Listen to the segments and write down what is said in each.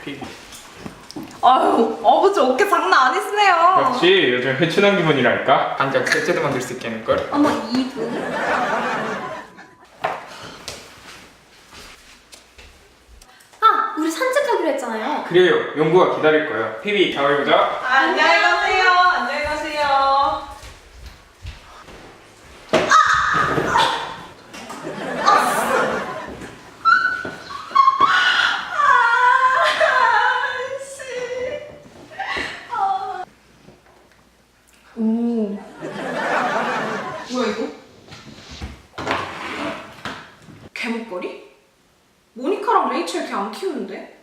피비. 아유, 아버지 어깨 장난 아니시네요. 역시 요즘 회춘한 기분이랄까? 당장 셋째도 만들 수 있겠는걸? 어머, 이분. 아, 우리 산책하기로 했잖아요. 그래요, 용구가 기다릴 거예요. 피비, 다음에 보자. 안녕히 가세요. 안녕히 가세요. 오. 뭐야 이거? 개목걸이? 모니카랑 레이첼 걔 안 키우는데?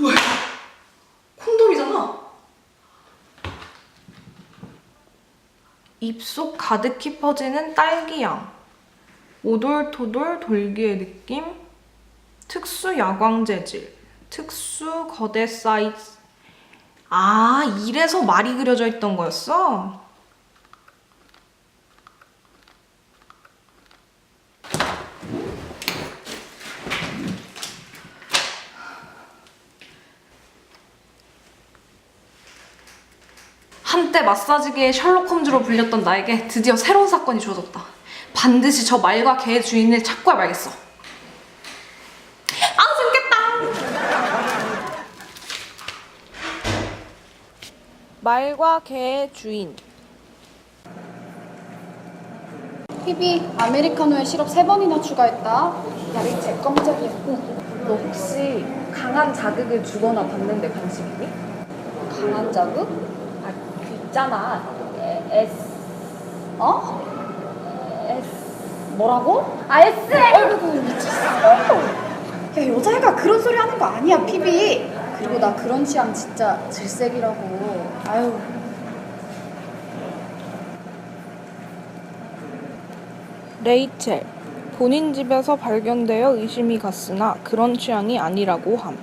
뭐야? 콘돔이잖아. 입속 가득히 퍼지는 딸기향. 오돌토돌 돌기의 느낌. 특수 야광 재질. 특수 거대 사이즈. 아, 이래서 말이 그려져 있던 거였어? 한때 마사지계의 셜록 홈즈로 불렸던 나에게 드디어 새로운 사건이 주어졌다. 반드시 저 말과 개의 주인을 찾고 말겠어. 아, 재밌겠다. 말과 개의 주인. 피비 아메리카노에 시럽 3번이나 추가했다. 야, 레이첼 껌짝이야. 너 혹시 강한 자극을 주거나 받는데 관심 있니? 강한 자극? 아, 그 있잖아. 뭐라고? S. 아이고, 미쳤어. 야, 여자애가 그런 소리 하는 거 아니야, 피비. 그리고 나 그런 취향 진짜 질색이라고. 아유. 레이첼. 본인 집에서 발견되어 의심이 갔으나 그런 취향이 아니라고 함.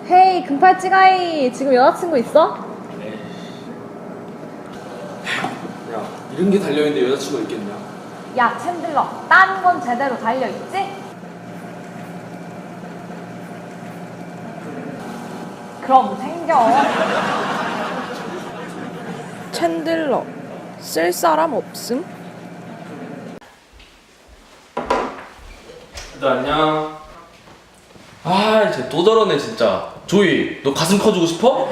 헤이, 금팔찌가이. 지금 여자친구 있어? 야, 이런 게 달려있는데 여자친구가 있겠냐? 야, 챈들러. 딴 건 제대로 달려있지? 그럼 생겨. 챈들러. 쓸 사람 없음? 너 안녕. 아, 이제 또 저러네 진짜. 조이, 너 가슴 커주고 싶어?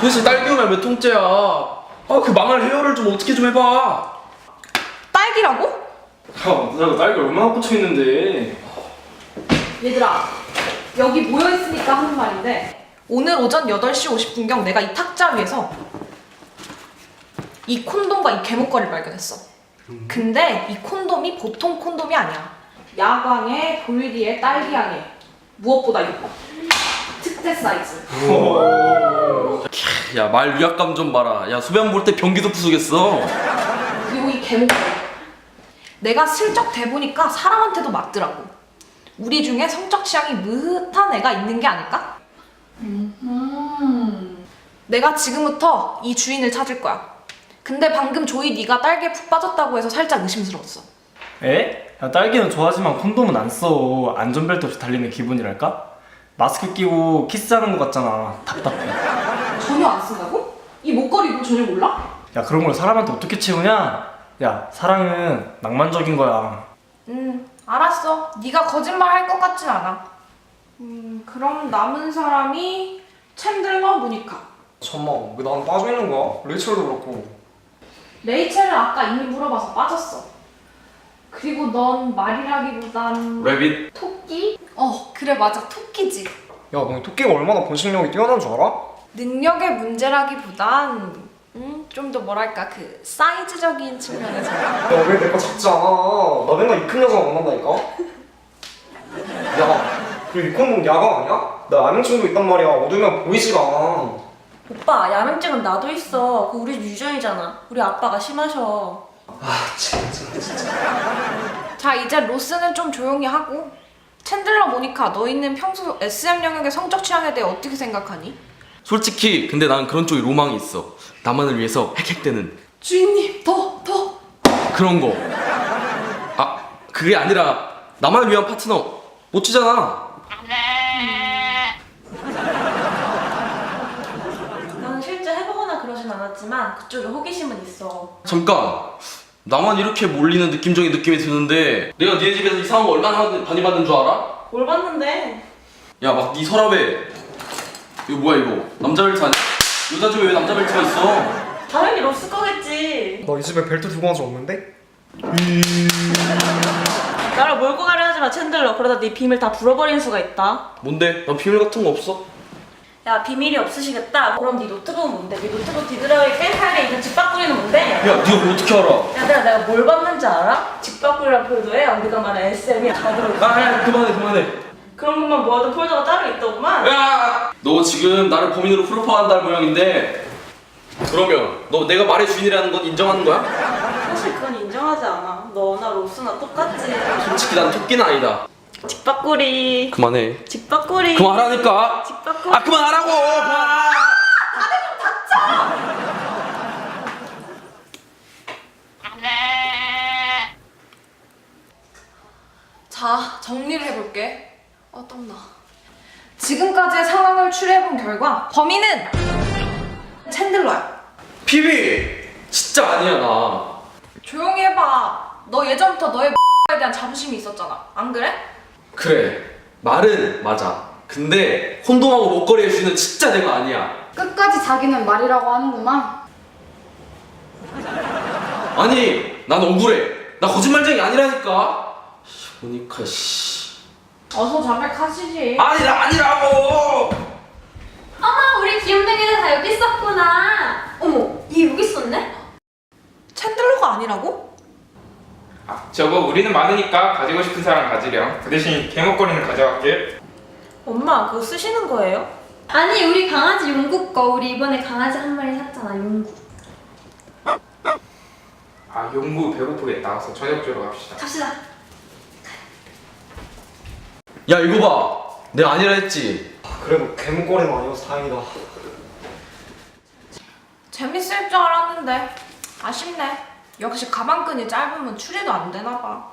도대체 딸기 우면 몇 통째야? 아, 그 망할 헤어를 좀 어떻게 좀 해봐. 딸기라고? 야, 누나가 딸기 얼마나 꽂혀있는데. 얘들아, 여기 모여있으니까 하는 말인데 오늘 오전 8시 50분경 내가 이 탁자 위에서 이 콘돔과 이 개목걸이를 발견했어. 근데 이 콘돔이 보통 콘돔이 아니야. 야광에 돌기에 딸기향에 무엇보다 이거 특제 사이즈. 야, 말 위압감 좀 봐라. 야, 소변 볼 때 변기도 부수겠어. 그리고 이 개목걸이 내가 슬쩍 대보니까 사람한테도 맞더라고. 우리 중에 성적 취향이 무흐한 애가 있는 게 아닐까? 내가 지금부터 이 주인을 찾을 거야. 근데 방금 조이 네가 딸기에 푹 빠졌다고 해서 살짝 의심스러웠어. 에? 야, 딸기는 좋아하지만 콘돔은 안 써. 안전벨트 없이 달리는 기분이랄까? 마스크 끼고 키스하는 것 같잖아. 답답해. 전혀 안 쓴다고? 이 목걸이도 전혀 몰라? 야, 그런 걸 사람한테 어떻게 채우냐? 야, 사랑은 낭만적인 거야. 알았어. 네가 거짓말 할 것 같진 않아. 그럼 남은 사람이 챈들러 모니카. 잠깐만, 왜 난 빠져있는 거야? 레이첼도 그렇고. 레이첼은 아까 이미 물어봐서 빠졌어. 그리고 넌 말이라기보단 래빗. 토끼? 그래 맞아, 토끼지. 야, 너 토끼가 얼마나 번식력이 뛰어난 줄 알아? 능력의 문제라기보단 좀 더 뭐랄까 그 사이즈적인 측면에서. 야, 왜 내 거 작지 않아? 나 맨날 이 큰 여자만 만난다니까? 야, 그리고 이 콘돔 야광 아니야? 나 암행증도 있단 말이야. 어두우면 보이지가 않아. 오빠, 야맹증은 나도 있어. 그거 우리 집 유전이잖아. 우리 아빠가 심하셔. 자, 이제 로스는 좀 조용히 하고. 챈들러 모니카, 너희는 평소 SM 영역의 성적 취향에 대해 어떻게 생각하니? 솔직히 근데 난 그런 쪽에 로망이 있어. 나만을 위해서 헥헥대는 주인님, 더. 그런 거. 아, 그게 아니라 나만을 위한 파트너 멋지잖아. 나는 실제 해보거나 그러진 않았지만 그쪽에 호기심은 있어. 잠깐. 나만 이렇게 몰리는 느낌적인 느낌이 드는데 내가 네 집에서 이상한 거 얼마나 많이 받는 줄 알아? 뭘 봤는데? 야, 막 네 서랍에 이거 뭐야 이거? 남자 벨트 아니야? 여자 집에 왜 남자 벨트가 있어? 다른 일 없을 거겠지. 너 이 집에 벨트 두고 간 적 없는데? 나를 몰고 가려 하지 마, 챈들러. 그러다 네 비밀 다 불어버리는 수가 있다. 뭔데? 난 비밀 같은 거 없어? 야, 비밀이 없으시겠다? 그럼 네 노트북은 뭔데? 네 노트북 뒤드라기 깽판에 있는 집밥구리는 뭔데? 야, 네가 그걸 어떻게 알아? 야, 내가 뭘 봤는지 알아? 집밥구리란 폴더에 우리가 말한 SM이 다 들어있어. 야, 그만해. 그런 것만 모아둔 폴더가 따로 있더구만. 야! 너 지금 나를 범인으로 프로파간다는 모양인데 그러면 너 내가 말의 주인이라는 건 인정하는 거야? 사실 그건 인정하지 않아. 너나 로스나 똑같지. 솔직히 난 토끼는 아니다. 집밥구리. 그만해. 집밥구리. 그만하라니까. 집밥구리. 아, 그만하라고. 그만. 자, 정리를 해볼게. 땀나. 지금까지의 상황을 추리해본 결과 범인은 챈들러야. 피비. 진짜 아니야 나. 조용히 해봐. 너 예전부터 너의 에 대한 자부심이 있었잖아. 안 그래? 그래. 말은 맞아. 근데 콘돔하고 목걸이 해주는 진짜 내가 아니야. 끝까지 자기는 말이라고 하는구만. 아니, 난 억울해. 나 거짓말쟁이 아니라니까. 모니카 씨. 어서 자백하시지. 아니, 나 아니라고. 어머, 우리 귀염둥이들 다 여기 있었구나. 어머, 얘 여기 있었네? 챈들러가 아니라고? 아, 저거 우리는 많으니까 가지고 싶은 사람 가지렴. 그 대신 개목걸이는 가져갈게. 엄마, 그거 쓰시는 거예요? 아니, 우리 강아지 용구 거. 우리 이번에 강아지 한 마리 샀잖아, 용구. 아, 용구 배고프겠다. 그래서 저녁 주러 갑시다. 갑시다. 야, 이거 봐. 내가 아니라 했지. 그래도 개목걸이는 아니어서 다행이다. 재밌을 줄 알았는데 아쉽네. 역시 가방끈이 짧으면 추리도 안 되나 봐.